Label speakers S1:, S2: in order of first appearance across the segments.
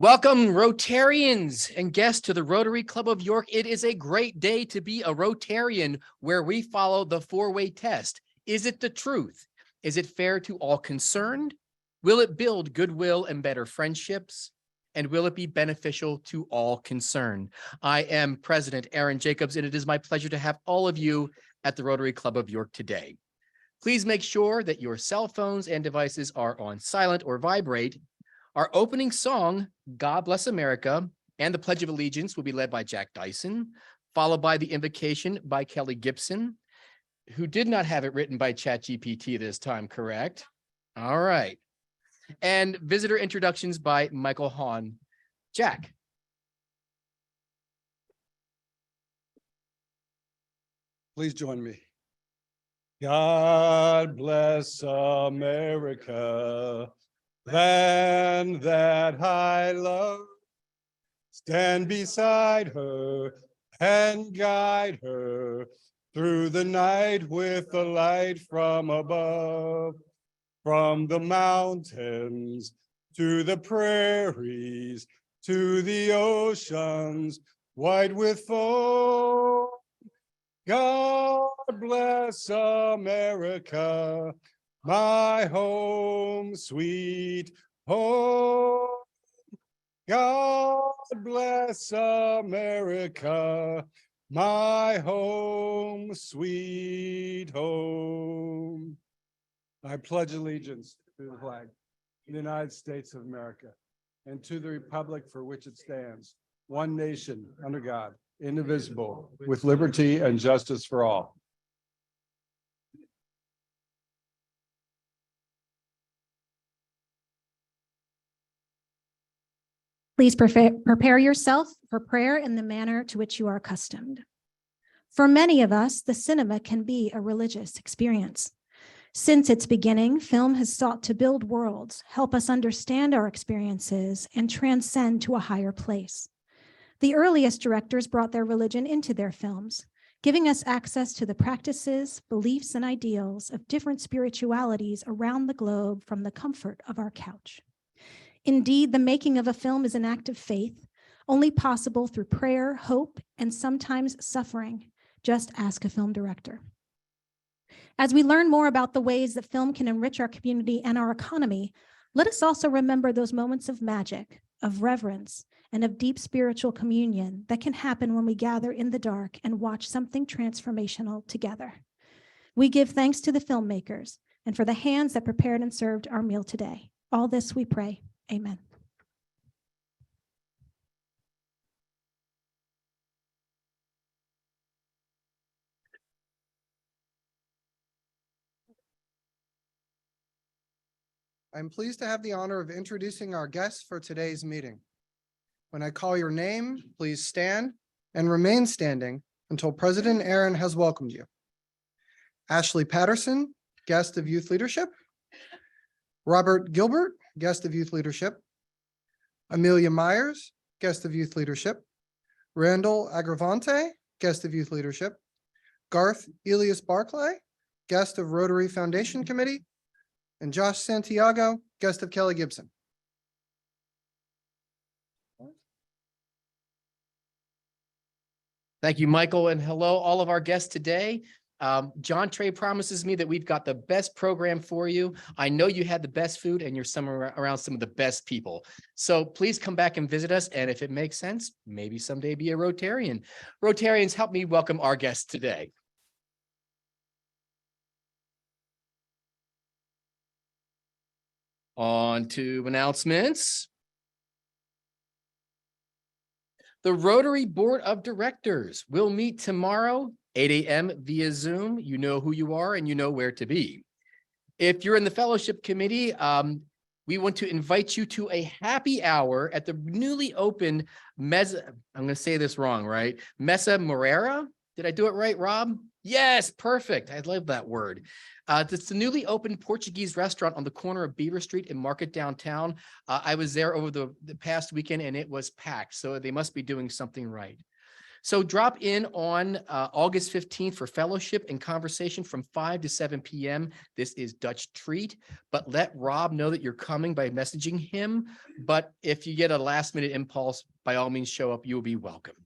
S1: Welcome, Rotarians and guests to the Rotary Club of York. It is a great day to be a Rotarian, where we follow the four-way test. Is it the truth? Is it fair to all concerned? Will it build goodwill and better friendships? And will it be beneficial to all concerned? I am President Aaron Jacobs, and it is my pleasure to have all of you at the Rotary Club of York today. Please make sure that your cell phones and devices are on silent or vibrate. Our opening song, God Bless America, and the Pledge of Allegiance will be led by Jack Dyson, followed by the invocation by Kelly Gibson, who did not have it written by ChatGPT this time, correct? All right. And visitor introductions by Michael Hahn. Jack.
S2: Please join me. God bless America, land that I love. Stand beside her and guide her through the night with the light from above. From the mountains to the prairies, to the oceans white with foam. God bless America, my home, sweet home. God bless America, my home, sweet home. I pledge allegiance to the flag of the United States of America and to the republic for which it stands, one nation under God, indivisible, with liberty and justice for all.
S3: Please prepare yourself for prayer in the manner to which you are accustomed. For many of us, the cinema can be a religious experience. Since its beginning, film has sought to build worlds, help us understand our experiences, and transcend to a higher place. The earliest directors brought their religion into their films, giving us access to the practices, beliefs, and ideals of different spiritualities around the globe from the comfort of our couch. Indeed, the making of a film is an act of faith, only possible through prayer, hope, and sometimes suffering. Just ask a film director. As we learn more about the ways that film can enrich our community and our economy, let us also remember those moments of magic, of reverence, and of deep spiritual communion that can happen when we gather in the dark and watch something transformational together. We give thanks to the filmmakers and for the hands that prepared and served our meal today. All this we pray. Amen.
S4: I'm pleased to have the honor of introducing our guests for today's meeting. When I call your name, please stand and remain standing until President Aaron has welcomed you. Ashley Patterson, guest of Youth Leadership. Robert Gilbert, guest of Youth Leadership. Amelia Myers, guest of Youth Leadership. Randall Agravante, guest of Youth Leadership. Garth Elias Barclay, guest of Rotary Foundation Committee. And Josh Santiago, guest of Kelly Gibson.
S1: Thank you, Michael, and hello, all of our guests today. Johntrae promises me that we've got the best program for you. I know you had the best food and you're somewhere around some of the best people. So please come back and visit us. And if it makes sense, maybe someday be a Rotarian. Rotarians, help me welcome our guests today. On to announcements. The Rotary Board of Directors will meet tomorrow, 8 a.m. via Zoom. You know who you are and you know where to be. If you're in the fellowship committee, we want to invite you to a happy hour at the newly opened Mesa. I'm going to say this wrong, right? Mesa Morera. Did I do it right, Rob? Yes, perfect. I love that word. It's the newly opened Portuguese restaurant on the corner of Beaver Street in Market downtown. I was there over the past weekend and it was packed, so they must be doing something right. So drop in on August 15th for fellowship and conversation from 5 to 7 p.m. This is Dutch Treat, but let Rob know that you're coming by messaging him. But if you get a last minute impulse, by all means, show up. You will be welcomed.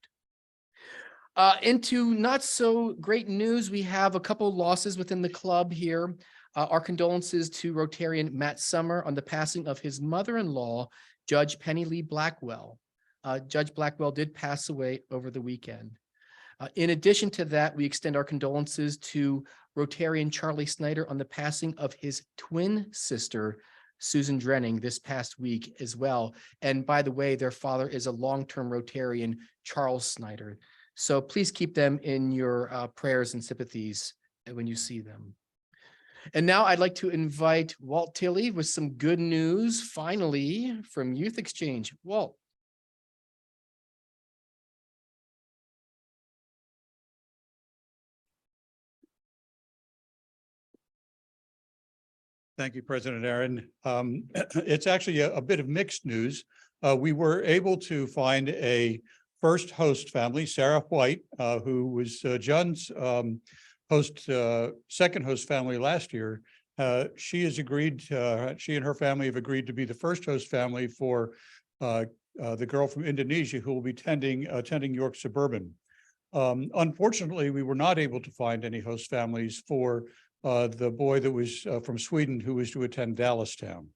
S1: Into not so great news, we have a couple losses within the club here. Our condolences to Rotarian Matt Summer on the passing of his mother-in-law, Judge Penny Lee Blackwell. Judge Blackwell did pass away over the weekend. In addition to that, we extend our condolences to Rotarian Charlie Snyder on the passing of his twin sister, Susan Drenning, this past week as well. And by the way, their father is a long-term Rotarian, Charles Snyder. So please keep them in your prayers and sympathies when you see them. And now I'd like to invite Walt Tilley with some good news, finally, from Youth Exchange. Walt.
S5: Thank you, President Aaron. It's actually a bit of mixed news. We were able to find a first host family, Sarah White, who was John's second host family last year. She has agreed, she and her family have agreed to be the first host family for the girl from Indonesia who will be attending York Suburban. Unfortunately, we were not able to find any host families for the boy that was from Sweden who was to attend Dallastown.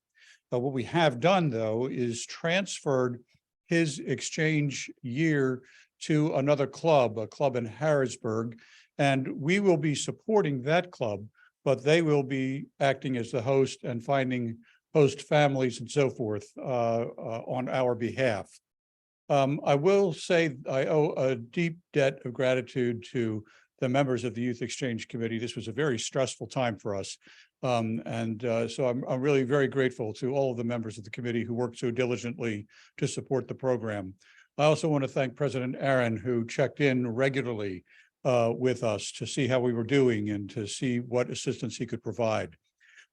S5: What we have done, though, is transferred his exchange year to another club, a club in Harrisburg, and we will be supporting that club, but they will be acting as the host and finding host families and so forth on our behalf. I will say I owe a deep debt of gratitude to the members of the Youth Exchange Committee. This was a very stressful time for us. So I'm really very grateful to all of the members of the committee who worked so diligently to support the program. I also want to thank President Aaron, who checked in regularly with us to see how we were doing and to see what assistance he could provide.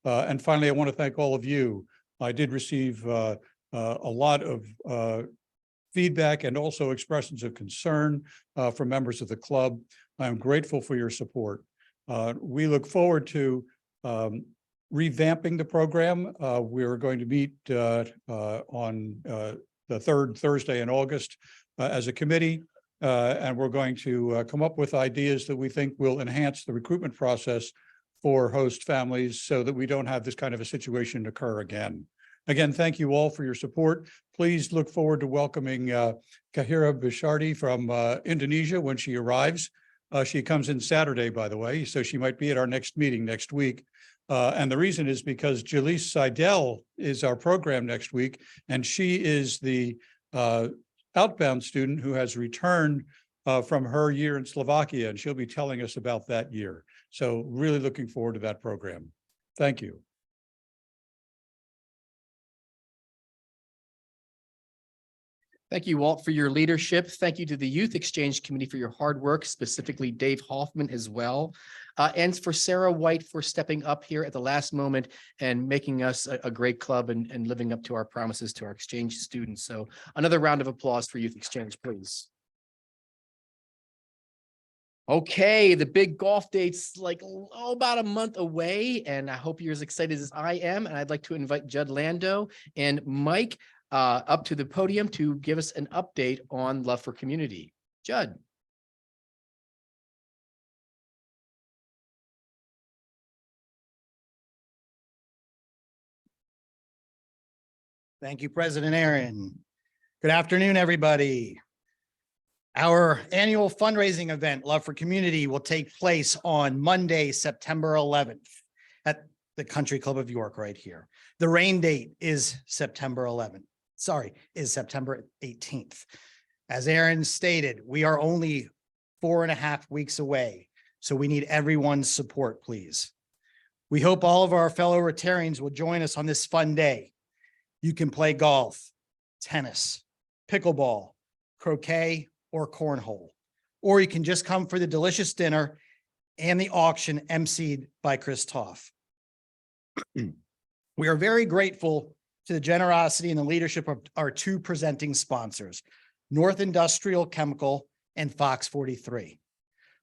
S5: And finally, I want to thank all of you. I did receive a lot of feedback and also expressions of concern from members of the club. I'm grateful for your support. We look forward to revamping the program. We're going to meet on the third Thursday in August as a committee, and we're going to come up with ideas that we think will enhance the recruitment process for host families so that we don't have this kind of a situation occur again. Again, thank you all for your support. Please look forward to welcoming Kahira Bishardi from Indonesia when she arrives. She comes in Saturday, by the way, so she might be at our next meeting next week. And the reason is because Jaleese Seidel is our program next week, and she is the outbound student who has returned from her year in Slovakia, and she'll be telling us about that year. So really looking forward to that program. Thank you.
S1: Thank you, Walt, for your leadership. Thank you to the Youth Exchange Committee for your hard work, specifically Dave Hoffman as well. And for Sarah White for stepping up here at the last moment and making us a great club and living up to our promises to our exchange students. So another round of applause for Youth Exchange, please. Okay, the big golf date's like about a month away, and I hope you're as excited as I am. And I'd like to invite Judd Lando and Mike up to the podium to give us an update on Love for Community. Judd.
S6: Thank you, President Aaron. Good afternoon, everybody. Our annual fundraising event, Love for Community, will take place on Monday, September 11th at the Country Club of York right here. The rain date is September 11th. Is September 18th. As Aaron stated, we are only 4.5 weeks away, so we need everyone's support, please. We hope all of our fellow Rotarians will join us on this fun day. You can play golf, tennis, pickleball, croquet, or cornhole, or you can just come for the delicious dinner and the auction emceed by Chris Toff. We are very grateful to the generosity and the leadership of our two presenting sponsors, North Industrial Chemical and Fox 43.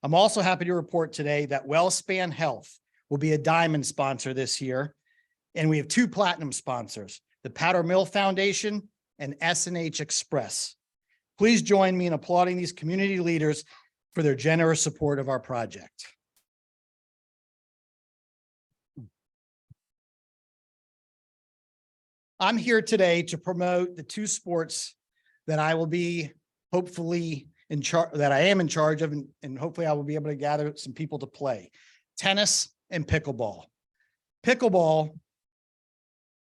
S6: I'm also happy to report today that WellSpan Health will be a diamond sponsor this year. And we have 2 platinum sponsors, the Powder Mill Foundation and S&H Express. Please join me in applauding these community leaders for their generous support of our project. I'm here today to promote the 2 sports that I will be hopefully in charge, that I am in charge of, and hopefully I will be able to gather some people to play: tennis and pickleball. Pickleball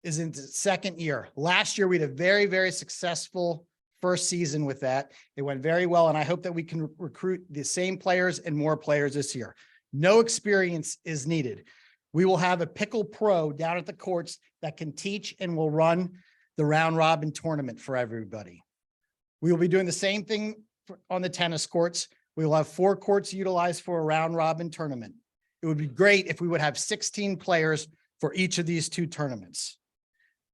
S6: is in its 2nd year. Last year, we had a very, very successful first season with that. It went very well, and I hope that we can recruit the same players and more players this year. No experience is needed. We will have a pickle pro down at the courts that can teach and will run the round robin tournament for everybody. We will be doing the same thing on the tennis courts. We will have 4 courts utilized for a round robin tournament. It would be great if we would have 16 players for each of these 2 tournaments.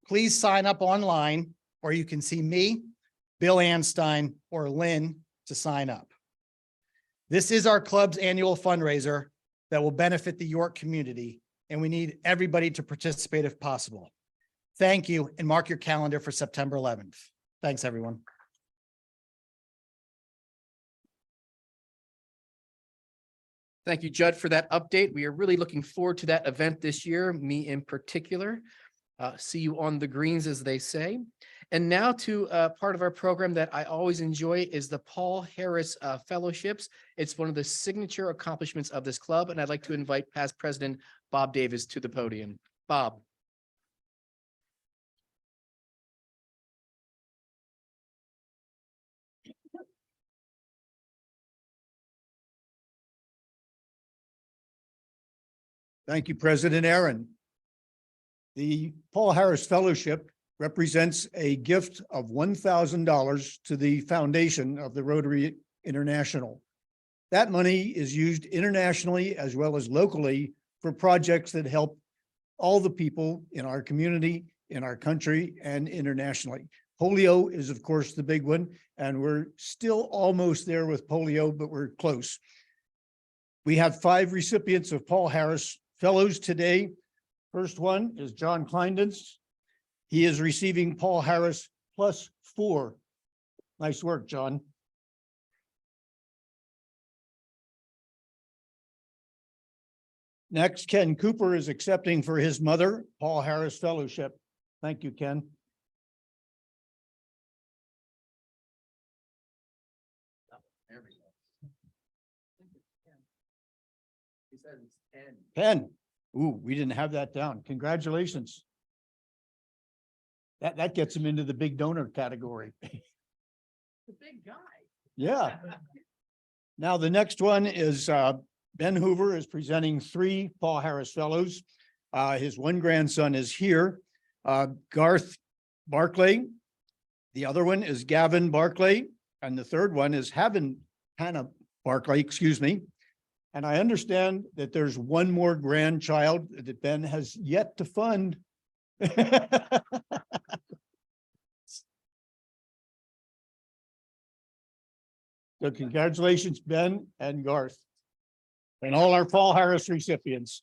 S6: Please sign up online, or you can see me, Bill Anstein, or Lynn to sign up. This is our club's annual fundraiser that will benefit the York community, and we need everybody to participate if possible. Thank you, and mark your calendar for September 11th. Thanks, everyone.
S1: Thank you, Judd, for that update. We are really looking forward to that event this year, me in particular. See you on the greens, as they say. And now to part of our program that I always enjoy is the Paul Harris Fellowships. It's one of the signature accomplishments of this club, and I'd like to invite past president Bob Davis to the podium. Bob.
S5: Thank you, President Aaron. The Paul Harris Fellowship represents a gift of $1,000 to the foundation of the Rotary International. That money is used internationally as well as locally for projects that help all the people in our community, in our country, and internationally. Polio is, of course, the big one, and we're still almost there with polio, but we're close. We have 5 recipients of Paul Harris Fellows today. First one is John Kleindens. He is receiving Paul Harris +4. Nice work, John. Next, Ken Cooper is accepting for his mother, Paul Harris Fellowship. Thank you, Ken.
S1: There we go. He says it's 10.
S5: 10. Ooh, we didn't have that down. Congratulations. That gets him into the big donor category.
S1: The big guy.
S5: Yeah. Now, the next one is Ben Hoover is presenting 3 Paul Harris Fellows. His one grandson is here, Garth Barclay. The other one is Gavin Barclay. And the third one is Hannah Barclay, excuse me. And I understand that there's one more grandchild that Ben has yet to fund. So congratulations, Ben and Garth, and all our Paul Harris recipients.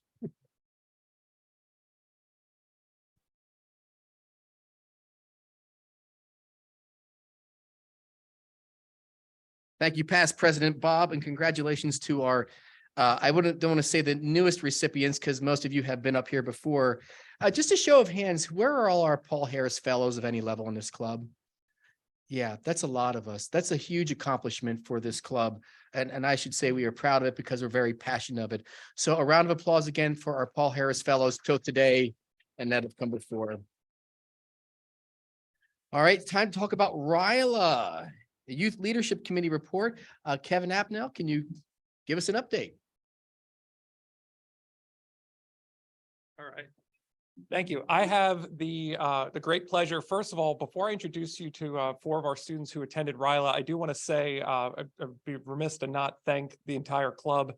S1: Thank you, past President Bob, and congratulations to our, don't want to say the newest recipients because most of you have been up here before. Just a show of hands, where are all our Paul Harris Fellows of any level in this club? Yeah, that's a lot of us. That's a huge accomplishment for this club. And I should say we are proud of it because we're very passionate of it. So a round of applause again for our Paul Harris Fellows till today and that have come before. All right, time to talk about RILA, the Youth Leadership Committee report. Kevin Apnell, can you give us an update?
S7: All right. Thank you. I have the great pleasure. First of all, before I introduce you to 4 of our students who attended RILA, I do want to say I'd be remiss to not thank the entire club,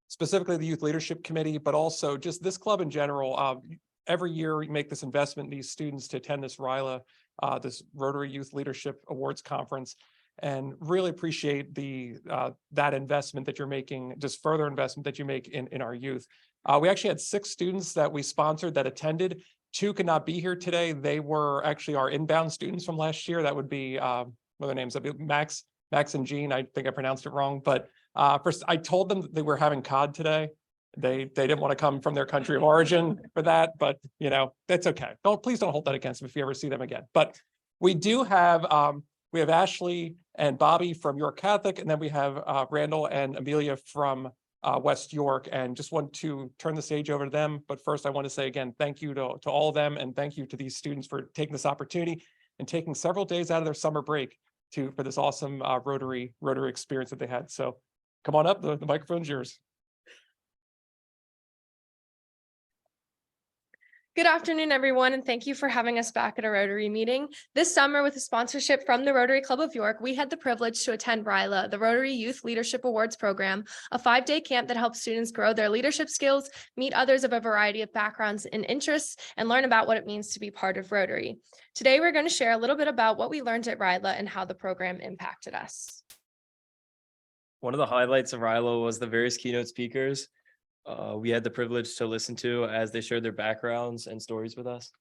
S7: specifically the Youth Leadership Committee, but also just this club in general. Every year we make this investment in these students to attend this RILA, this Rotary Youth Leadership Awards Conference. and really appreciate that investment that you're making, just further investment that you make in our youth. We actually had 6 students that we sponsored that attended. 2 could not be here today. They were actually our inbound students from last year. That would be, what are their names? That'd be Max and Jean. I think I pronounced it wrong, but first I told them that they were having COD today. They didn't want to come from their country of origin for that, but you know, that's okay. Please don't hold that against them if you ever see them again. But we do have, we have Ashley and Bobby from York Catholic, and then we have Randall and Amelia from West York, and just want to turn the stage over to them. But first I want to say again, thank you to all of them, and thank you to these students for taking this opportunity and taking several days out of their summer break for this awesome Rotary experience that they had. So come on up, the microphone's yours.
S8: Good afternoon, everyone, and thank you for having us back at a Rotary meeting. This summer, with a sponsorship from the Rotary Club of York, we had the privilege to attend RILA, the Rotary Youth Leadership Awards program, a 5-day camp that helps students grow their leadership skills, meet others of a variety of backgrounds and interests, and learn about what it means to be part of Rotary. Today, we're going to share a little bit about what we learned at RILA and how the program impacted us.
S9: One of the highlights of RILA was the various keynote speakers we had the privilege to listen to as they shared their backgrounds and stories with us.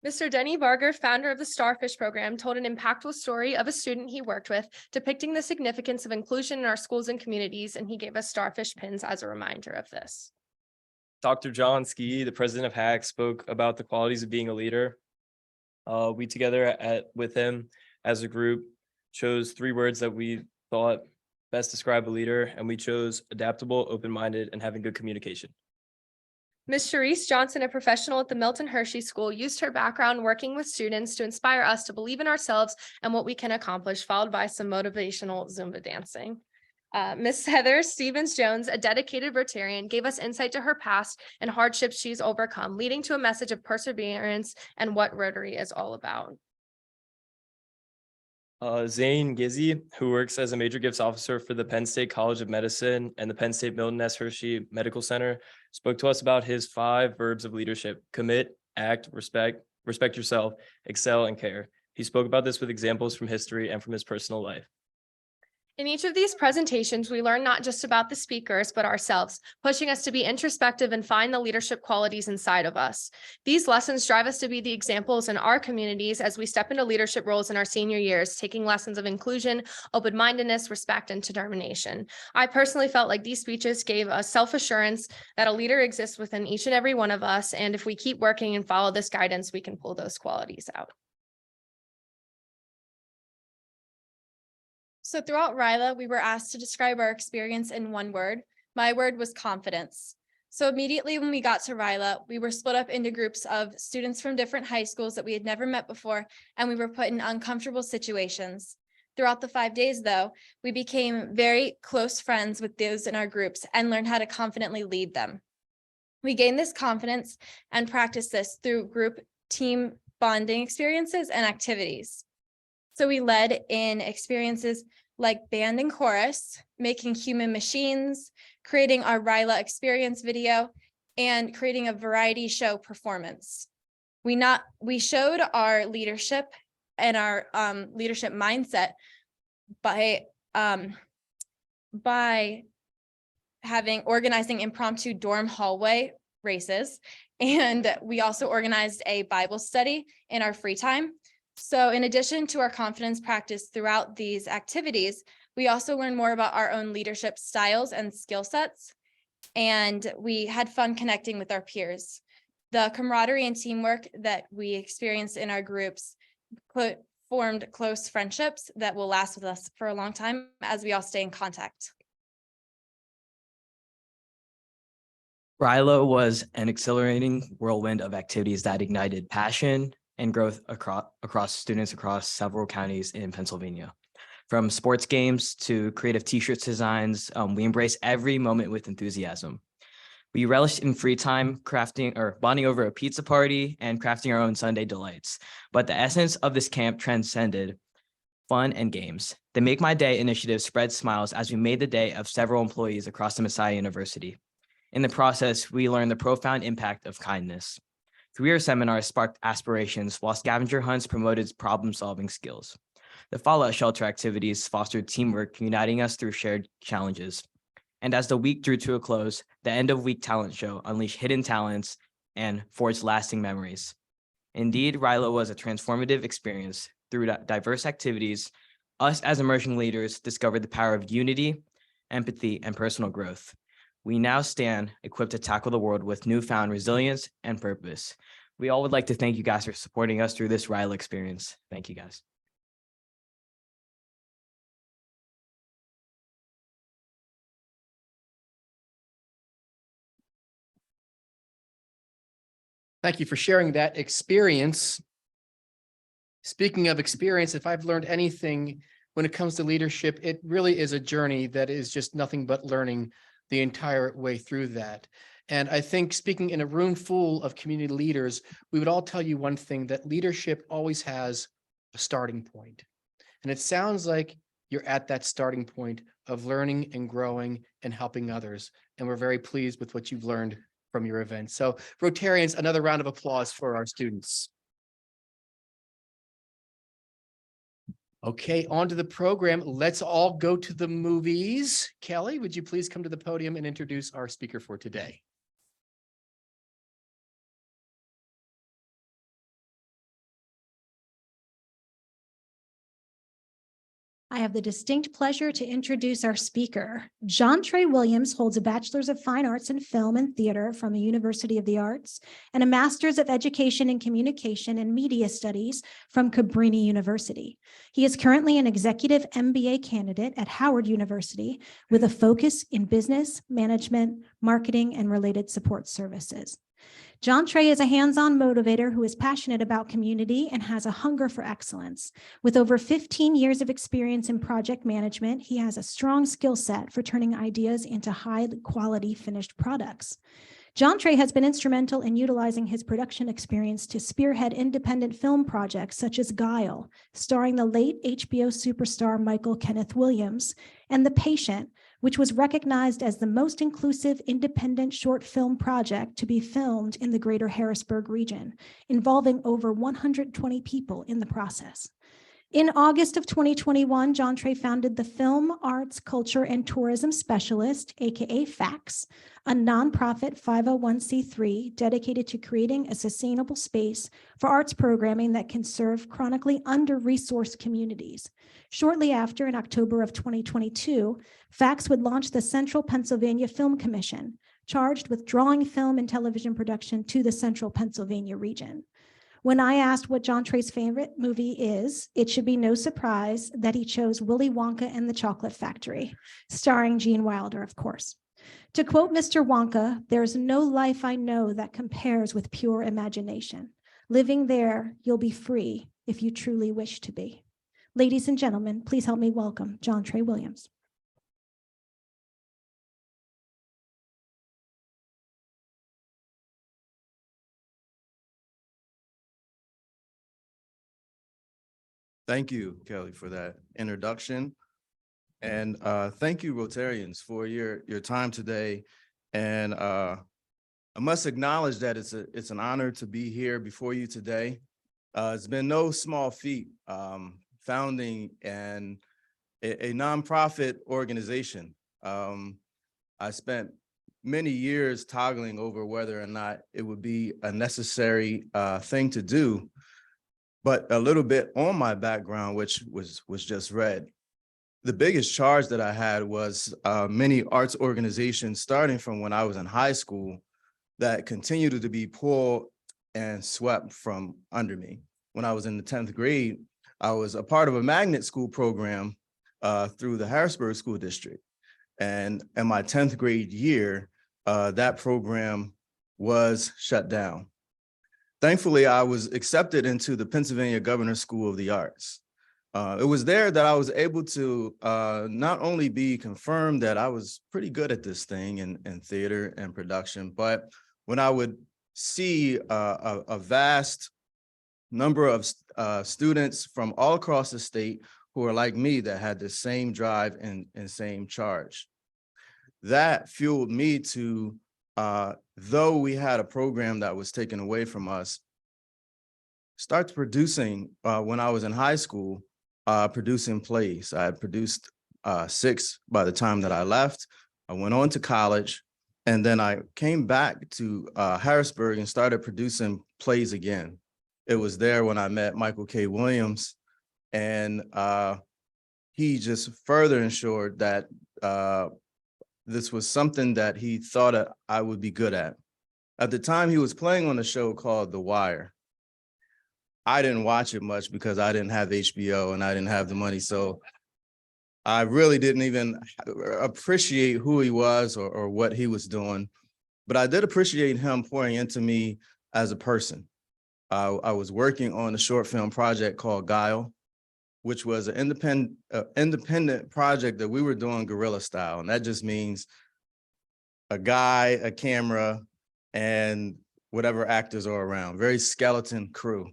S8: Mr. Denny Varger, founder of the Starfish program, told an impactful story of a student he worked with, depicting the significance of inclusion in our schools and communities, and he gave us Starfish pins as a reminder of this.
S9: Dr. John Ski, the president of HAC, spoke about the qualities of being a leader. We together with him as a group chose 3 words that we thought best describe a leader, and we chose adaptable, open-minded, and having good communication.
S8: Ms. Charisse Johnson, a professional at the Milton Hershey School, used her background working with students to inspire us to believe in ourselves and what we can accomplish, followed by some motivational Zumba dancing. Ms. Heather Stevens-Jones, a dedicated Rotarian, gave us insight to her past and hardships she's overcome, leading to a message of perseverance and what Rotary is all about.
S9: Zane Gizzy, who works as a major gifts officer for the Penn State College of Medicine and the Penn State Milton S. Hershey Medical Center, spoke to us about his 5 verbs of leadership: commit, act, respect yourself, excel, and care. He spoke about this with examples from history and from his personal life.
S8: In each of these presentations, we learn not just about the speakers, but ourselves, pushing us to be introspective and find the leadership qualities inside of us. These lessons drive us to be the examples in our communities as we step into leadership roles in our senior years, taking lessons of inclusion, open-mindedness, respect, and determination. I personally felt like these speeches gave us self-assurance that a leader exists within each and every one of us, and if we keep working and follow this guidance, we can pull those qualities out.
S10: So throughout RILA, we were asked to describe our experience in 1 word. My word was confidence. So immediately when we got to RILA, we were split up into groups of students from different high schools that we had never met before, and we were put in uncomfortable situations. Throughout the 5 days, though, we became very close friends with those in our groups and learned how to confidently lead them. We gained this confidence and practiced this through group team bonding experiences and activities. So we led in experiences like band and chorus, making human machines, creating our RILA experience video, and creating a variety show performance. We showed our leadership and our leadership mindset by organizing impromptu dorm hallway races, and we also organized a Bible study in our free time. So in addition to our confidence practice throughout these activities, we also learned more about our own leadership styles and skill sets, and we had fun connecting with our peers. The camaraderie and teamwork that we experienced in our groups formed close friendships that will last with us for a long time as we all stay in contact.
S11: RILA was an exhilarating whirlwind of activities that ignited passion and growth across students across several counties in Pennsylvania. From sports games to creative t-shirts designs, we embrace every moment with enthusiasm. We relished in free time, crafting or bonding over a pizza party and crafting our own Sunday delights. But the essence of this camp transcended fun and games. The Make My Day initiative spread smiles as we made the day of several employees across the Messiah University. In the process, we learned the profound impact of kindness. Career seminars sparked aspirations, while scavenger hunts promoted problem-solving skills. The fallout shelter activities fostered teamwork, uniting us through shared challenges. And as the week drew to a close, the end of week talent show unleashed hidden talents and forged lasting memories. Indeed, RILA was a transformative experience. Through diverse activities, us as emerging leaders discovered the power of unity, empathy, and personal growth. We now stand equipped to tackle the world with newfound resilience and purpose. We all would like to thank you guys for supporting us through this RILA experience. Thank you, guys.
S1: Thank you for sharing that experience. Speaking of experience, if I've learned anything when it comes to leadership, it really is a journey that is just nothing but learning the entire way through that. And I think speaking in a room full of community leaders, we would all tell you one thing, that leadership always has a starting point. And it sounds like you're at that starting point of learning and growing and helping others. And we're very pleased with what you've learned from your event. So Rotarians, another round of applause for our students. Okay, on to the program. Let's all go to the movies. Kelly, would you please come to the podium and introduce our speaker for today?
S3: I have the distinct pleasure to introduce our speaker. Johntrae Williams holds a Bachelor's of Fine Arts in Film and Theater from the University of the Arts and a Master's of Education in Communication and Media Studies from Cabrini University. He is currently an executive MBA candidate at Howard University with a focus in business, management, marketing, and related support services. Johntrae is a hands-on motivator who is passionate about community and has a hunger for excellence. With over 15 years of experience in project management, he has a strong skill set for turning ideas into high-quality finished products. Johntrae has been instrumental in utilizing his production experience to spearhead independent film projects such as Guile, starring the late HBO superstar Michael Kenneth Williams, and The Patient, which was recognized as the most inclusive independent short film project to be filmed in the greater Harrisburg region, involving over 120 people in the process. In August of 2021, Johntrae founded the Film, Arts, Culture, and Tourism Specialist, aka FACS, a nonprofit 501c3 dedicated to creating a sustainable space for arts programming that can serve chronically under-resourced communities. Shortly after, in October of 2022, FACS would launch the Central Pennsylvania Film Commission, charged with drawing film and television production to the Central Pennsylvania region. When I asked what Johntrae's favorite movie is, it should be no surprise that he chose Willy Wonka and the Chocolate Factory, starring Gene Wilder, of course. To quote Mr. Wonka, "There's no life I know that compares with pure imagination. Living there, you'll be free if you truly wish to be." Ladies and gentlemen, please help me welcome Johntrae Williams.
S12: Thank you, Kelly, for that introduction. And thank you, Rotarians, for your time today. And I must acknowledge that it's an honor to be here before you today. It's been no small feat founding a nonprofit organization. I spent many years toggling over whether or not it would be a necessary thing to do. But a little bit on my background, which was just read. The biggest charge that I had was many arts organizations starting from when I was in high school that continued to be pulled and swept from under me. When I was in the 10th grade, I was a part of a magnet school program through the Harrisburg School District. And in my 10th grade year, that program was shut down. Thankfully, I was accepted into the Pennsylvania Governor's School of the Arts. It was there that I was able to not only be confirmed that I was pretty good at this thing in theater and production, but when I would see a vast number of students from all across the state who are like me that had the same drive and same charge. That fueled me to though we had a program that was taken away from us, start producing when I was in high school producing plays. I had produced 6 by the time that I left. I went on to college, and then I came back to Harrisburg and started producing plays again. It was there when I met Michael K. Williams, and he just further ensured that this was something that he thought I would be good at. At the time, he was playing on a show called The Wire. I didn't watch it much because I didn't have HBO and I didn't have the money. So I really didn't even appreciate who he was or what he was doing. But I did appreciate him pouring into me as a person. I was working on a short film project called Guile, which was an independent project that we were doing guerrilla style. And that just means a guy, a camera, and whatever actors are around, very skeleton crew.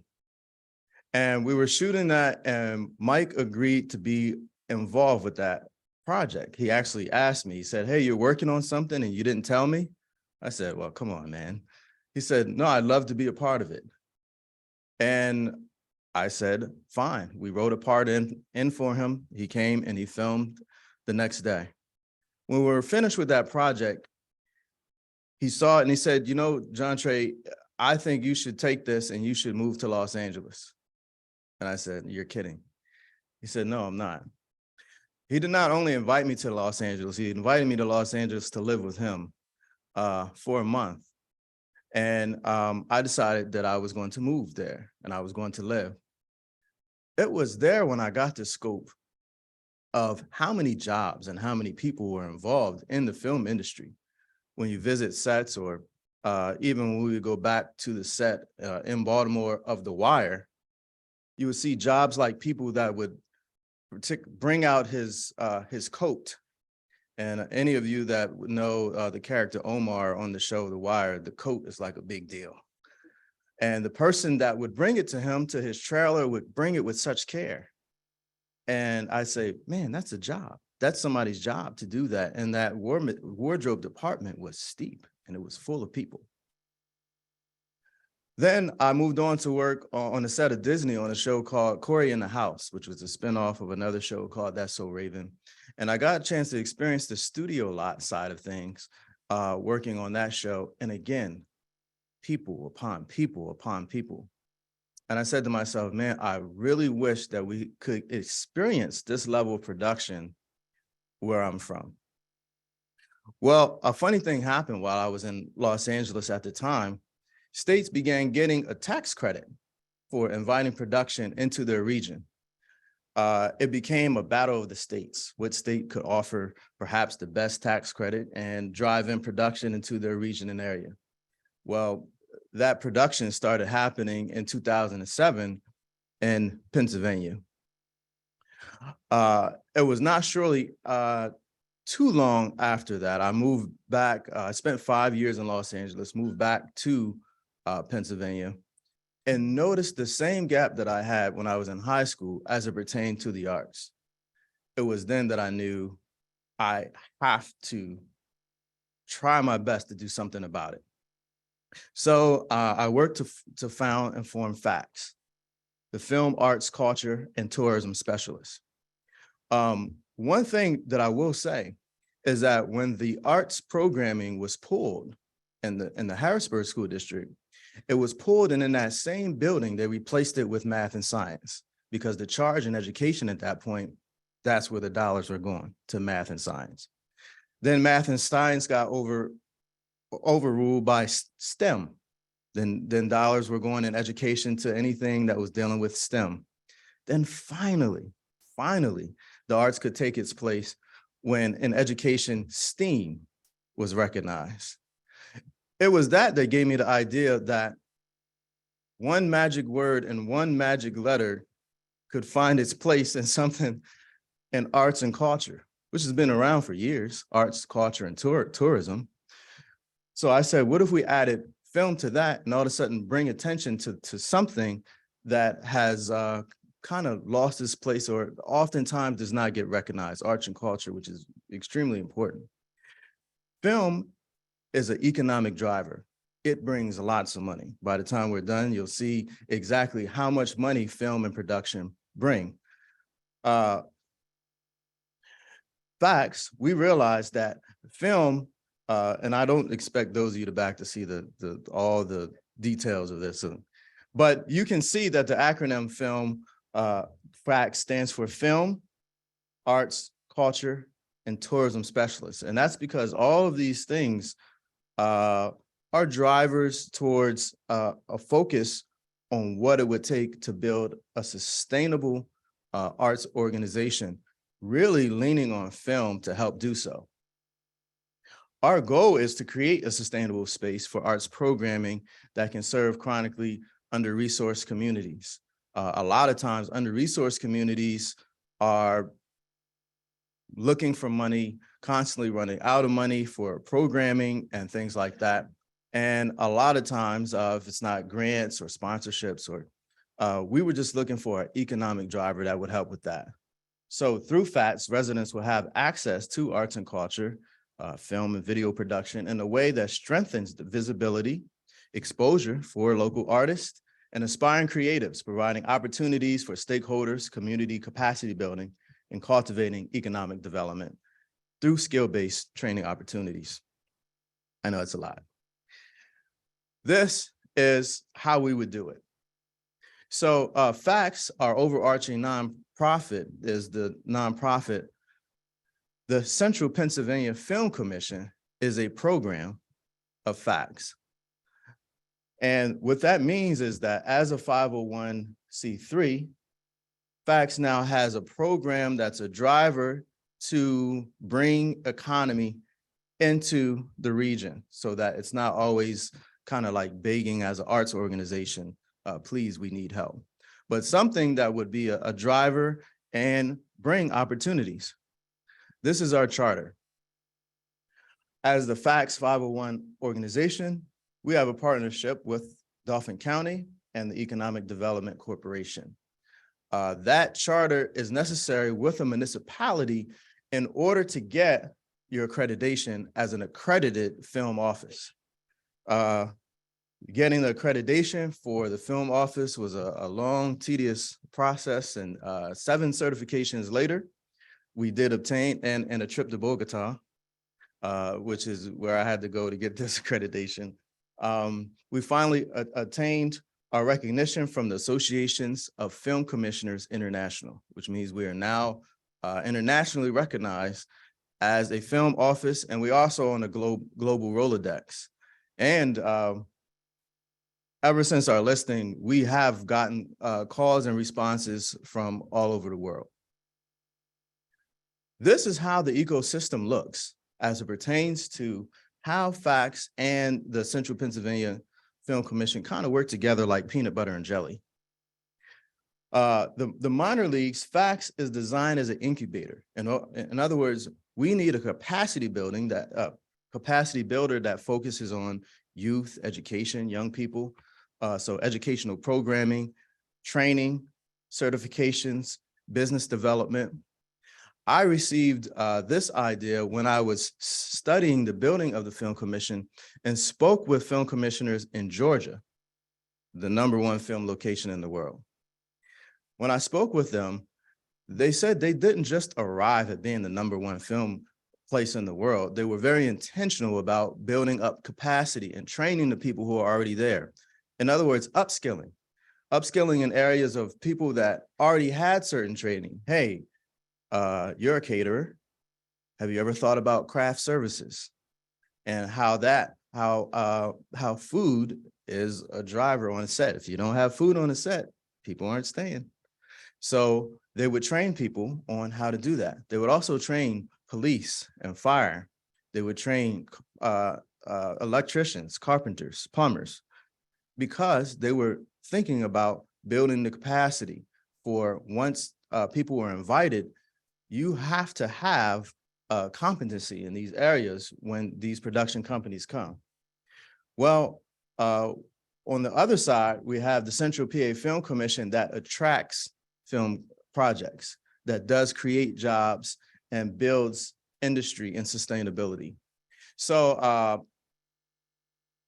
S12: And we were shooting that, and Mike agreed to be involved with that project. He actually asked me, he said, "Hey, you're working on something and you didn't tell me?" I said, "Well, come on, man." He said, "No, I'd love to be a part of it." And I said, fine. We wrote a part in for him. He came and he filmed the next day. When we were finished with that project, he saw it and he said, "You know, Johntrae, I think you should take this and you should move to Los Angeles." And I said, "You're kidding." He said, "No, I'm not." He did not only invite me to Los Angeles, he invited me to Los Angeles to live with him for a month. And I decided that I was going to move there and I was going to live. It was there when I got the scope of how many jobs and how many people were involved in the film industry. When you visit sets, or even when we would go back to the set in Baltimore of The Wire, you would see jobs like people that would bring out his coat. And any of you that would know the character Omar on the show The Wire, the coat is like a big deal. And the person that would bring it to him, to his trailer, would bring it with such care. And I say, man, that's a job. That's somebody's job to do that. And that wardrobe department was steep and it was full of people. Then I moved on to work on the set of Disney on a show called Corey in the House, which was a spinoff of another show called That's So Raven. And I got a chance to experience the studio lot side of things, working on that show. And again, people upon people upon people. And I said to myself, man, I really wish that we could experience this level of production where I'm from. Well, a funny thing happened while I was in Los Angeles at the time. States began getting a tax credit for inviting production into their region. It became a battle of the states. What state could offer perhaps the best tax credit and drive in production into their region and area? Well, that production started happening in 2007 in Pennsylvania. It was not surely too long after that. I moved back. I spent 5 years in Los Angeles, moved back to Pennsylvania, and noticed the same gap that I had when I was in high school as it pertained to the arts. It was then that I knew I have to try my best to do something about it. So I worked to found and form FACTS, the Film Arts, Culture, and Tourism Specialist. One thing that I will say is that when the arts programming was pulled in the Harrisburg School District, it was pulled, and in that same building, they replaced it with math and science, because the charge in education at that point, that's where the dollars were going, to math and science. Then math and science got overruled by STEM. Then dollars were going in education to anything that was dealing with STEM. Then finally, the arts could take its place when in education, STEAM was recognized. It was that gave me the idea that one magic word and one magic letter could find its place in something in arts and culture, which has been around for years, arts, culture, and tourism. So I said, what if we added film to that and all of a sudden bring attention to something that has kind of lost its place or oftentimes does not get recognized, arts and culture, which is extremely important. Film is an economic driver. It brings lots of money. By the time we're done, you'll see exactly how much money film and production bring. facts, we realized that film, and I don't expect those of you to back to see all the details of this, but you can see that the acronym film FACT stands for Film, Arts, Culture, and Tourism Specialists. And that's because all of these things are drivers towards a focus on what it would take to build a sustainable arts organization, really leaning on film to help do so. Our goal is to create a sustainable space for arts programming that can serve chronically under-resourced communities. A lot of times under-resourced communities are looking for money, constantly running out of money for programming and things like that. And a lot of times, if it's not grants or sponsorships, or we were just looking for an economic driver that would help with that. So through FACTS, residents will have access to arts and culture, film and video production in a way that strengthens the visibility, exposure for local artists and aspiring creatives, providing opportunities for stakeholders, community capacity building, and cultivating economic development through skill-based training opportunities. I know it's a lot. This is how we would do it. So FACTS, our overarching nonprofit, is the nonprofit. The Central Pennsylvania Film Commission is a program of FACTS. And what that means is that as a 501c3, FACTS now has a program that's a driver to bring economy into the region so that it's not always kind of like begging as an arts organization, please, we need help, but something that would be a driver and bring opportunities. This is our charter. As the FACTS 501 organization, we have a partnership with Dauphin County and the Economic Development Corporation. That charter is necessary with a municipality in order to get your accreditation as an accredited film office. Getting the accreditation for the film office was a long, tedious process, and 7 certifications later, we did obtain, and a trip to Bogota, which is where I had to go to get this accreditation. We finally attained our recognition from the Associations of Film Commissioners International, which means we are now internationally recognized as a film office, and we also on a global Rolodex. And ever since our listing, we have gotten calls and responses from all over the world. This is how the ecosystem looks as it pertains to how FACTS and the Central Pennsylvania Film Commission kind of work together like peanut butter and jelly. The minor leagues, FACTS is designed as an incubator. In other words, we need a capacity builder that focuses on youth education, young people. So educational programming, training, certifications, business development. I received this idea when I was studying the building of the Film Commission and spoke with film commissioners in Georgia, the #1 film location in the world. When I spoke with them, they said they didn't just arrive at being the #1 film place in the world. They were very intentional about building up capacity and training the people who are already there. In other words, upskilling in areas of people that already had certain training. Hey, you're a caterer. Have you ever thought about craft services and how food is a driver on a set? If you don't have food on a set, people aren't staying. So they would train people on how to do that. They would also train police and fire. They would train electricians, carpenters, plumbers, because they were thinking about building the capacity for once people were invited. You have to have competency in these areas when these production companies come. Well, on the other side, we have the Central PA Film Commission that attracts film projects, that does create jobs and builds industry and sustainability. So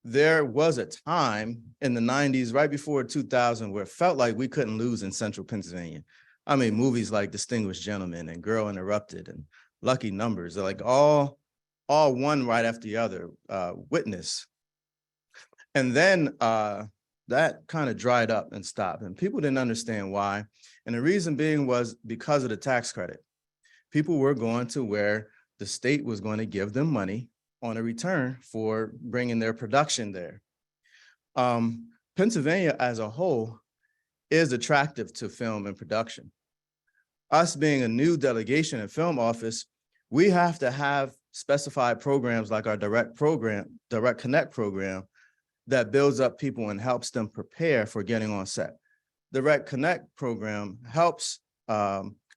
S12: there was a time in the 90s, right before 2000, where it felt like we couldn't lose in Central Pennsylvania. I mean, movies like Distinguished Gentleman and Girl Interrupted and Lucky Numbers are like all one right after the other, Witness. And then that kind of dried up and stopped, and people didn't understand why. And the reason being was because of the tax credit. People were going to where the state was going to give them money on a return for bringing their production there. Pennsylvania as a whole is attractive to film and production. Us being a new delegation and film office, we have to have specified programs like our Direct Connect program that builds up people and helps them prepare for getting on set. Direct Connect program helps.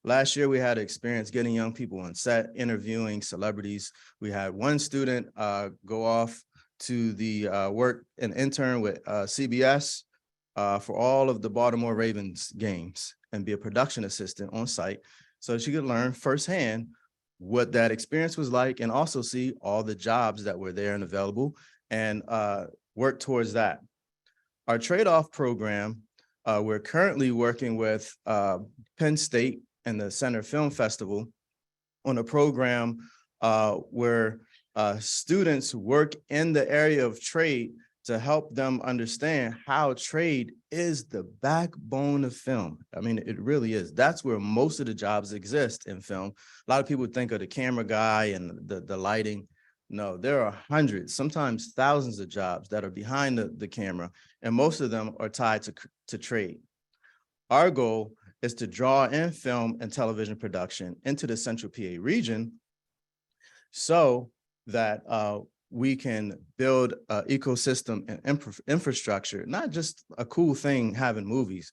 S12: Last year, we had experience getting young people on set, interviewing celebrities. We had one student go off to the work and intern with CBS for all of the Baltimore Ravens games and be a production assistant on site so she could learn firsthand what that experience was like and also see all the jobs that were there and available and work towards that. Our trade-off program, we're currently working with Penn State and the Center Film Festival on a program where students work in the area of trade to help them understand how trade is the backbone of film. I mean, it really is. That's where most of the jobs exist in film. A lot of people think of the camera guy and the lighting. No, there are hundreds, sometimes thousands of jobs that are behind the camera, and most of them are tied to trade. Our goal is to draw in film and television production into the Central PA region so that we can build an ecosystem and infrastructure, not just a cool thing having movies,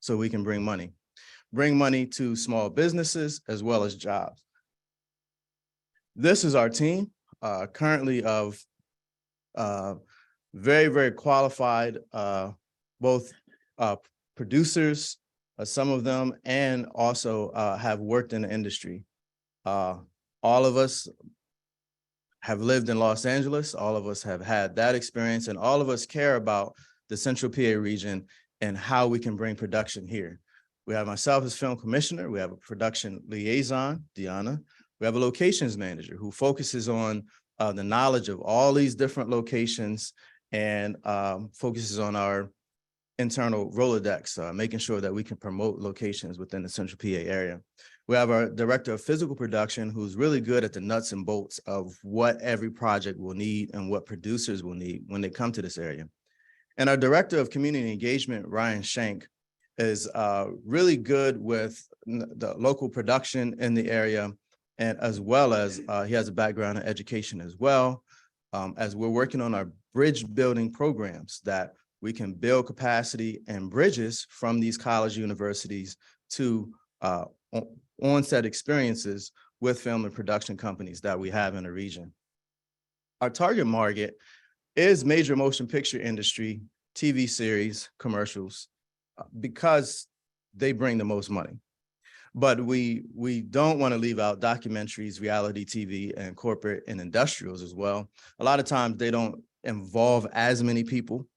S12: so we can bring money to small businesses as well as jobs. This is our team, currently of very, very qualified, both producers, some of them, and also have worked in the industry. All of us have lived in Los Angeles. All of us have had that experience, and all of us care about the Central PA region and how we can bring production here. We have myself as film commissioner. We have a production liaison, Deanna. We have a locations manager who focuses on the knowledge of all these different locations and focuses on our internal Rolodex, making sure that we can promote locations within the Central PA area. We have our director of physical production, who's really good at the nuts and bolts of what every project will need and what producers will need when they come to this area. And our director of community engagement, Ryan Shank, is really good with the local production in the area, and as well as he has a background in education as well, as we're working on our bridge building programs that we can build capacity and bridges from these college universities to on-set experiences with film and production companies that we have in the region. Our target market is major motion picture industry, TV series, commercials, because they bring the most money. But we don't want to leave out documentaries, reality TV, and corporate and industrials as well. A lot of times they don't involve as many people.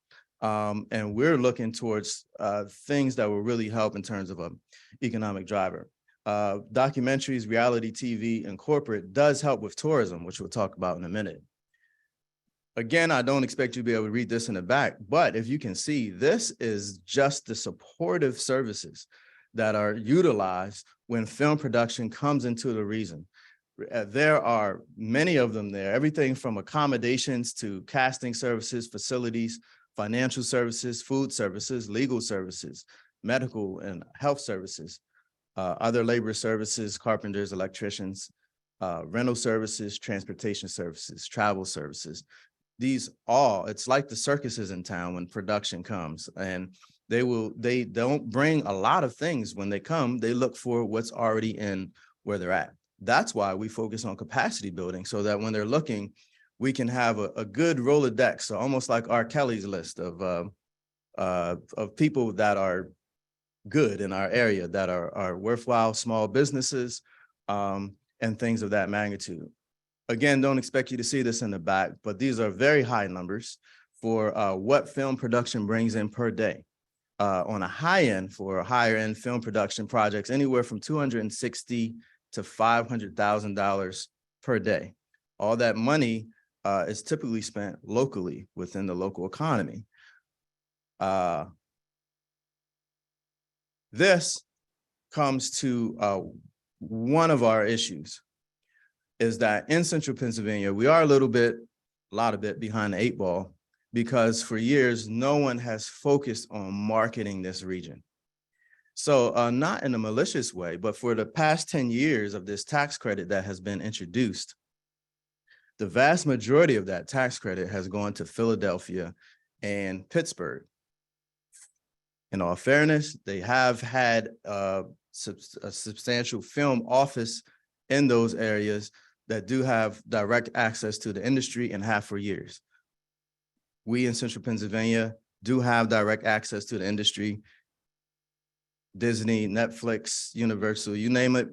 S12: And we're looking towards things that will really help in terms of an economic driver. Documentaries, reality TV, and corporate does help with tourism, which we'll talk about in a minute. Again, I don't expect you to be able to read this in the back, but if you can see, this is just the supportive services that are utilized when film production comes into the region. There are many of them there, everything from accommodations to casting services, facilities, financial services, food services, legal services, medical and health services, other labor services, carpenters, electricians, rental services, transportation services, travel services. These all, it's like the circuses in town when production comes, and they don't bring a lot of things when they come. They look for what's already in where they're at. That's why we focus on capacity building, so that when they're looking, we can have a good Rolodex, so almost like R. Kelly's list of people that are good in our area, that are worthwhile small businesses and things of that magnitude. Again, don't expect you to see this in the back, but these are very high numbers for what film production brings in per day. on a high end for higher end film production projects, anywhere from $260,000 to $500,000 per day. All that money is typically spent locally within the local economy. This comes to one of our issues, is that in central Pennsylvania, we are a lot of bit behind the 8 ball, because for years, no one has focused on marketing this region. So not in a malicious way, but for the past 10 years of this tax credit that has been introduced, the vast majority of that tax credit has gone to Philadelphia and Pittsburgh. In all fairness, they have had a substantial film office in those areas that do have direct access to the industry and have for years. We in central Pennsylvania do have direct access to the industry. Disney, Netflix, Universal, you name it,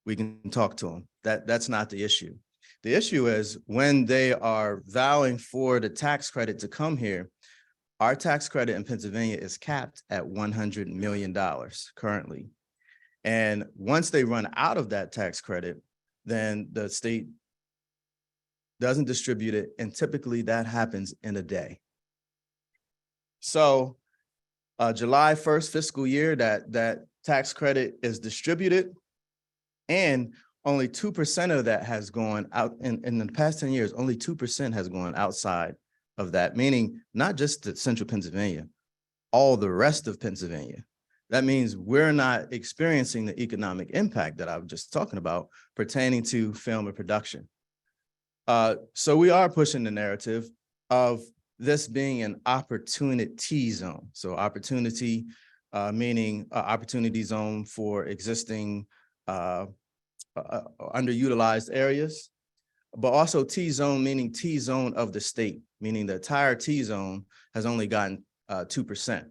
S12: we can talk to them. That's not the issue. The issue is when they are vowing for the tax credit to come here, our tax credit in Pennsylvania is capped at $100 million currently. And once they run out of that tax credit, then the state doesn't distribute it. And typically that happens in a day. So July 1st fiscal year, that tax credit is distributed, and only 2% of that has gone out in the past 10 years, only 2% has gone outside of that, meaning not just the central Pennsylvania, all the rest of Pennsylvania. That means we're not experiencing the economic impact that I was just talking about pertaining to film and production. So we are pushing the narrative of this being an opportunity zone. So opportunity, meaning opportunity zone for existing underutilized areas, but also T-zone, meaning T-zone of the state, meaning the entire T-zone has only gotten 2%.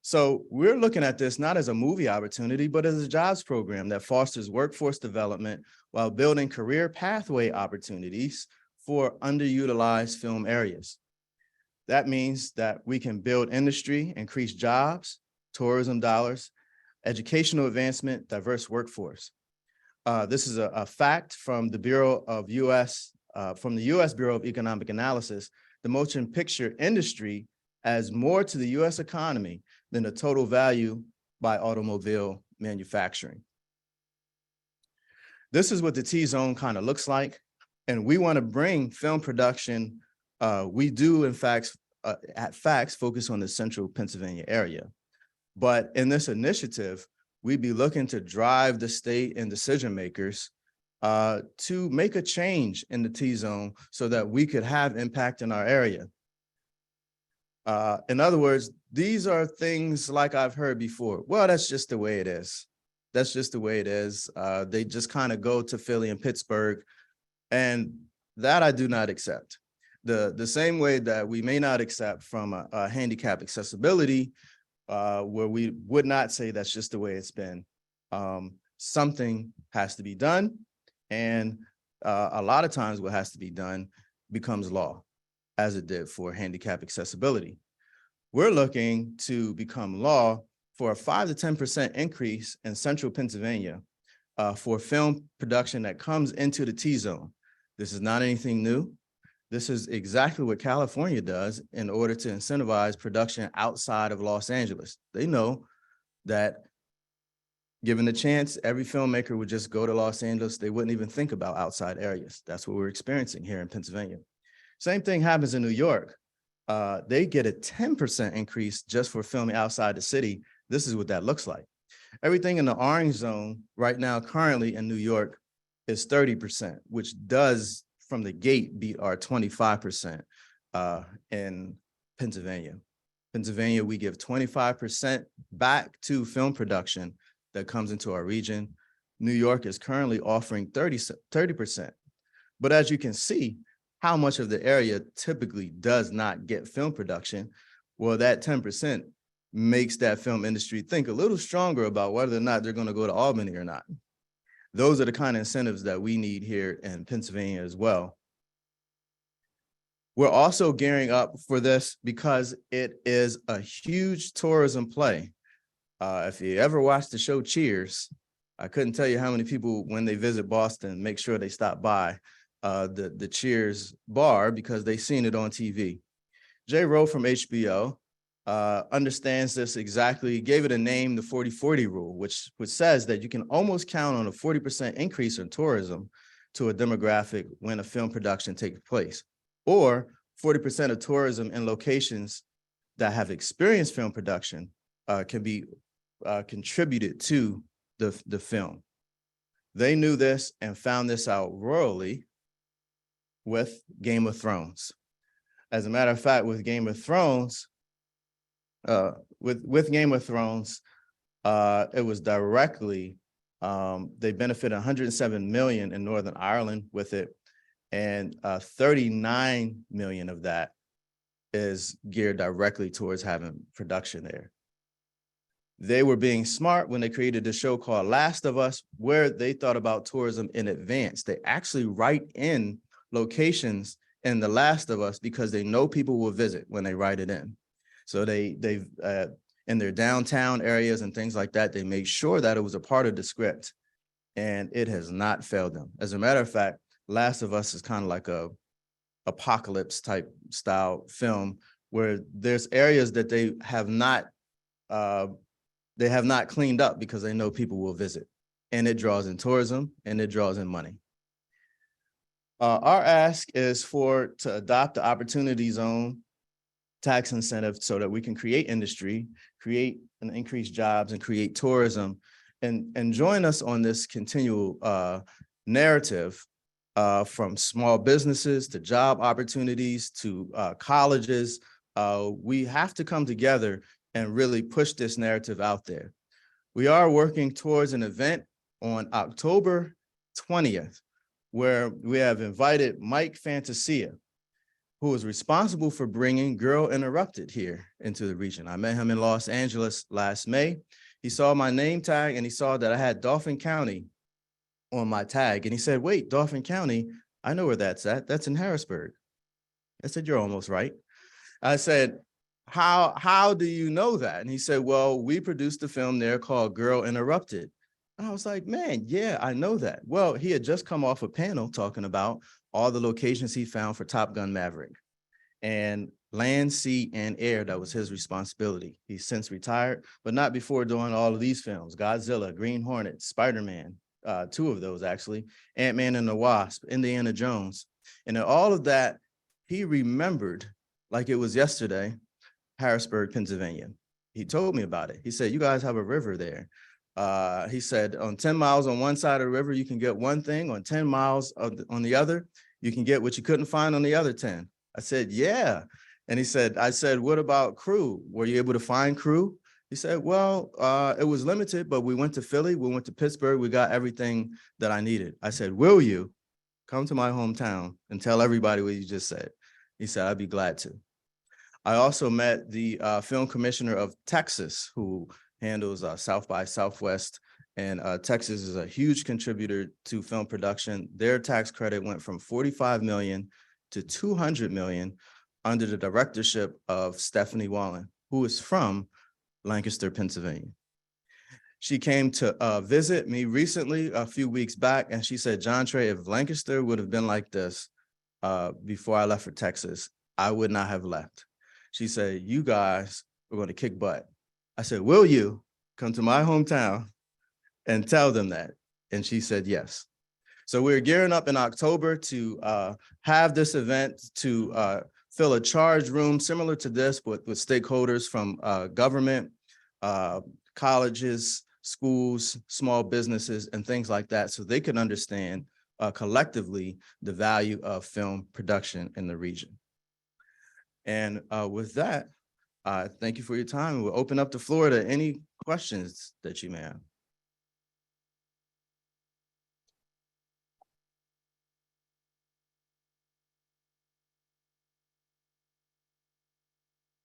S12: So we're looking at this not as a movie opportunity, but as a jobs program that fosters workforce development while building career pathway opportunities for underutilized film areas. That means that we can build industry, increase jobs, tourism dollars, educational advancement, diverse workforce. This is a fact from the from the U.S. Bureau of Economic Analysis. The motion picture industry adds more to the U.S. economy than the total value by automobile manufacturing. This is what the T-zone kind of looks like. And we want to bring film production. We do, in fact, at Facts, focus on the central Pennsylvania area. But in this initiative, we'd be looking to drive the state and decision makers to make a change in the T-zone so that we could have impact in our area. In other words, these are things like I've heard before. Well, that's just the way it is. That's just the way it is. They just kind of go to Philly and Pittsburgh, and that I do not accept. The same way that we may not accept from a handicap accessibility, where we would not say that's just the way it's been. Something has to be done, and a lot of times what has to be done becomes law, as it did for handicap accessibility. We're looking to become law for a 5 to 10% increase in central Pennsylvania for film production that comes into the T-zone. This is not anything new. This is exactly what California does in order to incentivize production outside of Los Angeles. They know that given the chance, every filmmaker would just go to Los Angeles. They wouldn't even think about outside areas. That's what we're experiencing here in Pennsylvania. Same thing happens in New York. They get a 10% increase just for filming outside the city. This is what that looks like. Everything in the orange zone right now, currently in New York, is 30%, which does from the gate beat our 25% in Pennsylvania. Pennsylvania, we give 25% back to film production that comes into our region. New York is currently offering 30%. But as you can see, how much of the area typically does not get film production, well, that 10% makes that film industry think a little stronger about whether or not they're going to go to Albany or not. Those are the kind of incentives that we need here in Pennsylvania as well. We're also gearing up for this because it is a huge tourism play. If you ever watched the show Cheers, I couldn't tell you how many people, when they visit Boston, make sure they stop by the Cheers bar because they've seen it on TV. Jay Rowe from HBO understands this exactly, gave it a name, the 40-40 rule, which says that you can almost count on a 40% increase in tourism to a demographic when a film production takes place, or 40% of tourism in locations that have experienced film production can be contributed to the film. They knew this and found this out royally with Game of Thrones. As a matter of fact, with Game of Thrones, it was directly, they benefited 107 million in Northern Ireland with it, and 39 million of that is geared directly towards having production there. They were being smart when they created a show called Last of Us, where they thought about tourism in advance. They actually write in locations in The Last of Us because they know people will visit when they write it in. So they've in their downtown areas and things like that, they made sure that it was a part of the script, and it has not failed them. As a matter of fact, Last of Us is kind of like a apocalypse type style film where there's areas that they have not cleaned up because they know people will visit, and it draws in tourism and it draws in money. Our ask is to adopt the opportunity zone tax incentive so that we can create industry, create and increase jobs, and create tourism, and join us on this continual narrative from small businesses to job opportunities to colleges. We have to come together and really push this narrative out there. We are working towards an event on October 20th, where we have invited Mike Fantasia, who is responsible for bringing Girl Interrupted here into the region. I met him in Los Angeles last May. He saw my name tag and he saw that I had Dauphin County on my tag. And he said, wait, Dauphin County, I know where that's at. That's in Harrisburg. I said, you're almost right. I said, how do you know that? And he said, well, we produced a film there called Girl Interrupted. And I was like, man, yeah, I know that. Well, he had just come off a panel talking about all the locations he found for Top Gun Maverick, and land, sea, and air. That was his responsibility. He's since retired, but not before doing all of these films: Godzilla, Green Hornet, Spider-Man, 2 of those actually, Ant-Man and the Wasp, Indiana Jones. And in all of that, he remembered like it was yesterday, Harrisburg, Pennsylvania. He told me about it. He said, you guys have a river there. He said, on 10 miles on one side of the river, you can get one thing. On 10 miles on the other, you can get what you couldn't find on the other 10. I said, yeah. And he said, I said, what about crew? Were you able to find crew? He said, well, it was limited, but we went to Philly, we went to Pittsburgh, we got everything that I needed. I said, will you come to my hometown and tell everybody what you just said? He said, I'd be glad to. I also met the film commissioner of Texas, who handles South by Southwest, and Texas is a huge contributor to film production. Their tax credit went from 45 million to 200 million under the directorship of Stephanie Wallen, who is from Lancaster, Pennsylvania. She came to visit me recently, a few weeks back, and she said, Johntrae, if Lancaster would have been like this before I left for Texas, I would not have left. She said, you guys are going to kick butt. I said, will you come to my hometown and tell them that? And she said, yes. So we're gearing up in October to have this event, to fill a charge room similar to this, with stakeholders from government, colleges, schools, small businesses, and things like that, so they can understand collectively the value of film production in the region. And with that, thank you for your time. We'll open up the floor to any questions that you may have.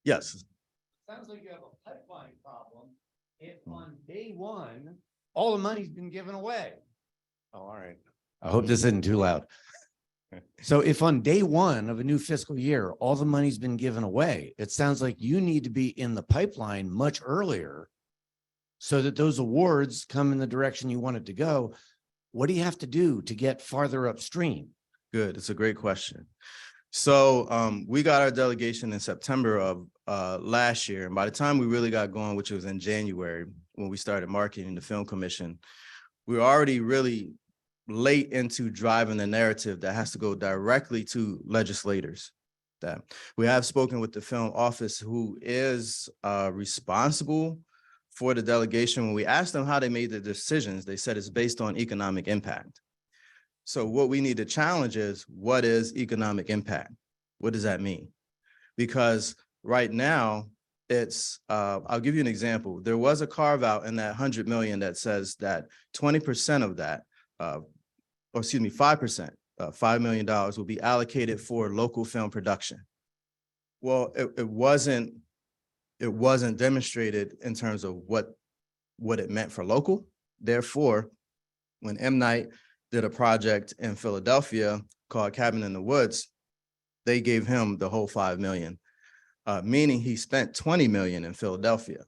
S12: Yes.
S13: Sounds like you have a pipeline problem. If on day one, all the money's been given away. Oh, all right. I hope this isn't too loud.
S14: So if on day one of a new fiscal year, all the money's been given away, it sounds like you need to be in the pipeline much earlier so that those awards come in the direction you want it to go. What do you have to do to get farther upstream?
S12: Good. It's a great question. So we got our delegation in September of last year. And by the time we really got going, which was in January, when we started marketing the Film Commission, we were already really late into driving the narrative that has to go directly to legislators. That we have spoken with the film office, who is responsible for the delegation. When we asked them how they made the decisions, they said it's based on economic impact. So what we need to challenge is, what is economic impact? What does that mean? Because right now it's, I'll give you an example. There was a carve out in that 100 million that says that 20% of that, or excuse me, 5%, $5 million will be allocated for local film production. Well, it wasn't demonstrated in terms of what it meant for local. Therefore, when M. Night did a project in Philadelphia called Cabin in the Woods, they gave him the whole 5 million, meaning he spent 20 million in Philadelphia,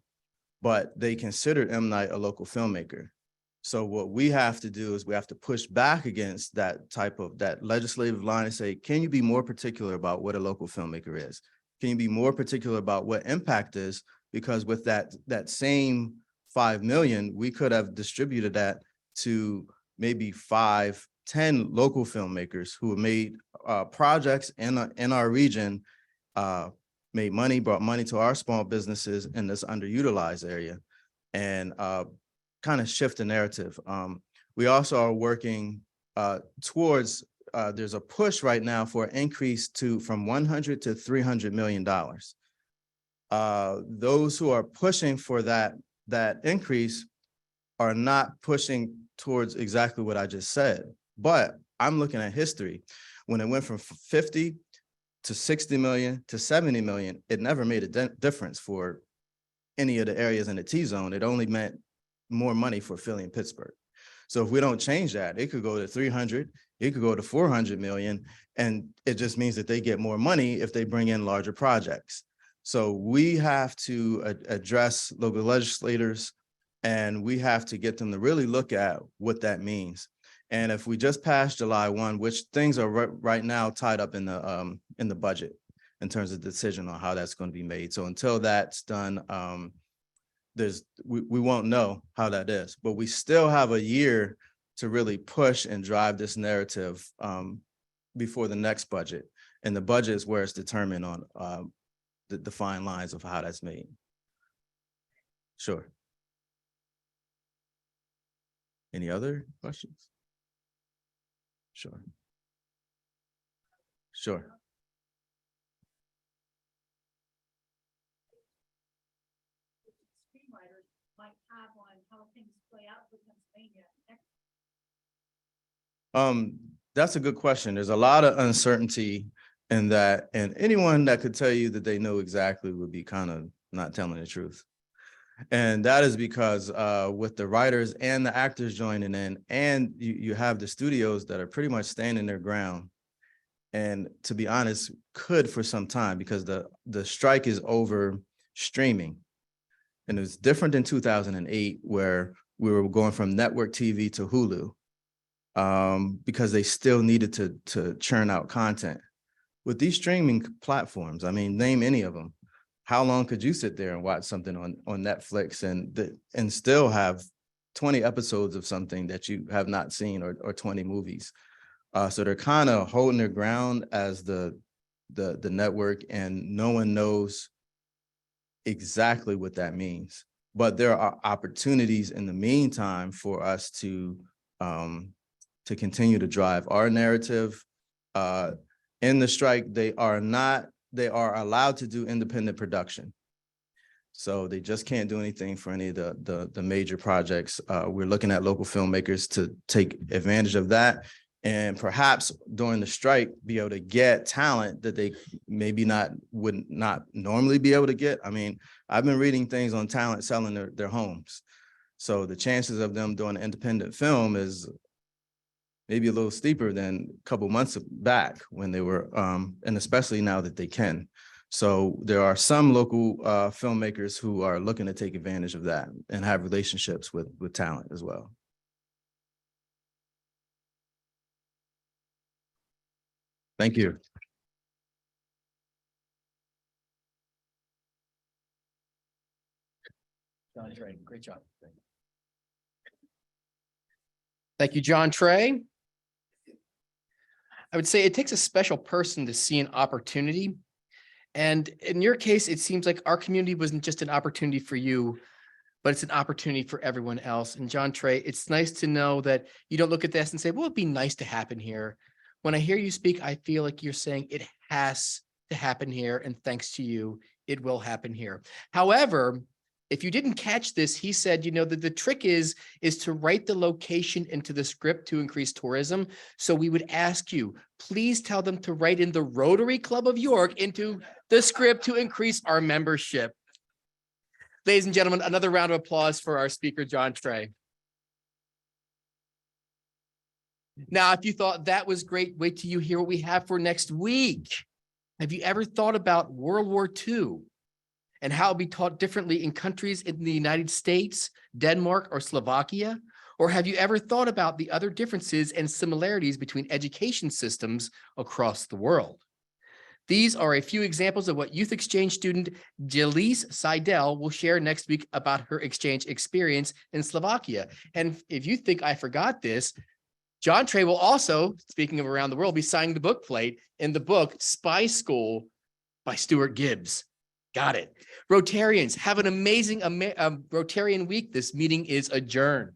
S12: but they considered M. Night a local filmmaker. So what we have to do is we have to push back against that legislative line and say, can you be more particular about what a local filmmaker is? Can you be more particular about what impact is? Because with that same 5 million, we could have distributed that to maybe 5, 10 local filmmakers who have made projects in our region, made money, brought money to our small businesses in this underutilized area, and kind of shift the narrative. We also are working towards, there's a push right now for an increase from 100 to $300 million. Those who are pushing for that increase are not pushing towards exactly what I just said. But I'm looking at history. When it went from 50 to 60 million to 70 million, it never made a difference for any of the areas in the T-zone. It only meant more money for Philly and Pittsburgh. So if we don't change that, it could go to 300, it could go to 400 million, and it just means that they get more money if they bring in larger projects. So we have to address local legislators, and we have to get them to really look at what that means. And if we just passed July 1, which things are right now tied up in the budget in terms of decision on how that's going to be made. So until that's done, we won't know how that is, but we still have a year to really push and drive this narrative before the next budget. And the budget is where it's determined on the fine lines of how that's made. Sure. Any other questions? Sure. Sure.
S15: Might have on how things play out for Pennsylvania.
S12: That's a good question. There's a lot of uncertainty in that, and anyone that could tell you that they know exactly would be kind of not telling the truth. And that is because with the writers and the actors joining in, and you have the studios that are pretty much standing their ground. And to be honest, could for some time, because the strike is over streaming. And it's different than 2008, where we were going from network TV to Hulu, because they still needed to churn out content. With these streaming platforms, I mean, name any of them. How long could you sit there and watch something on Netflix and still have 20 episodes of something that you have not seen, or 20 movies? So they're kind of holding their ground as the network, and no one knows exactly what that means. But there are opportunities in the meantime for us to continue to drive our narrative. In the strike, they are allowed to do independent production. So they just can't do anything for any of the major projects. We're looking at local filmmakers to take advantage of that, and perhaps during the strike be able to get talent that they maybe would not normally be able to get. I mean, I've been reading things on talent selling their homes. So the chances of them doing an independent film is maybe a little steeper than a couple months back when they were, and especially now that they can. So there are some local filmmakers who are looking to take advantage of that and have relationships with talent as well. Thank you.
S1: Johntrae, great job. Thank you, Johntrae. I would say it takes a special person to see an opportunity. And in your case, it seems like our community wasn't just an opportunity for you, but it's an opportunity for everyone else. And Johntrae, it's nice to know that you don't look at this and say, well, it'd be nice to happen here. When I hear you speak, I feel like you're saying it has to happen here. And thanks to you, it will happen here. However, if you didn't catch this, he said, you know, that the trick is to write the location into the script to increase tourism. So we would ask you, please tell them to write in the Rotary Club of York into the script to increase our membership. Ladies and gentlemen, another round of applause for our speaker, Johntrae. Now, if you thought that was great, wait till you hear what we have for next week. Have you ever thought about World War II? And how it'll be taught differently in countries in the United States, Denmark, or Slovakia? Or have you ever thought about the other differences and similarities between education systems across the world? These are a few examples of what youth exchange student Jalise Seidel will share next week about her exchange experience in Slovakia. And if you think I forgot this, Johntrae will also, speaking of around the world, be signing the book plate in the book Spy School by Stuart Gibbs. Got it. Rotarians, have an amazing Rotarian week. This meeting is adjourned.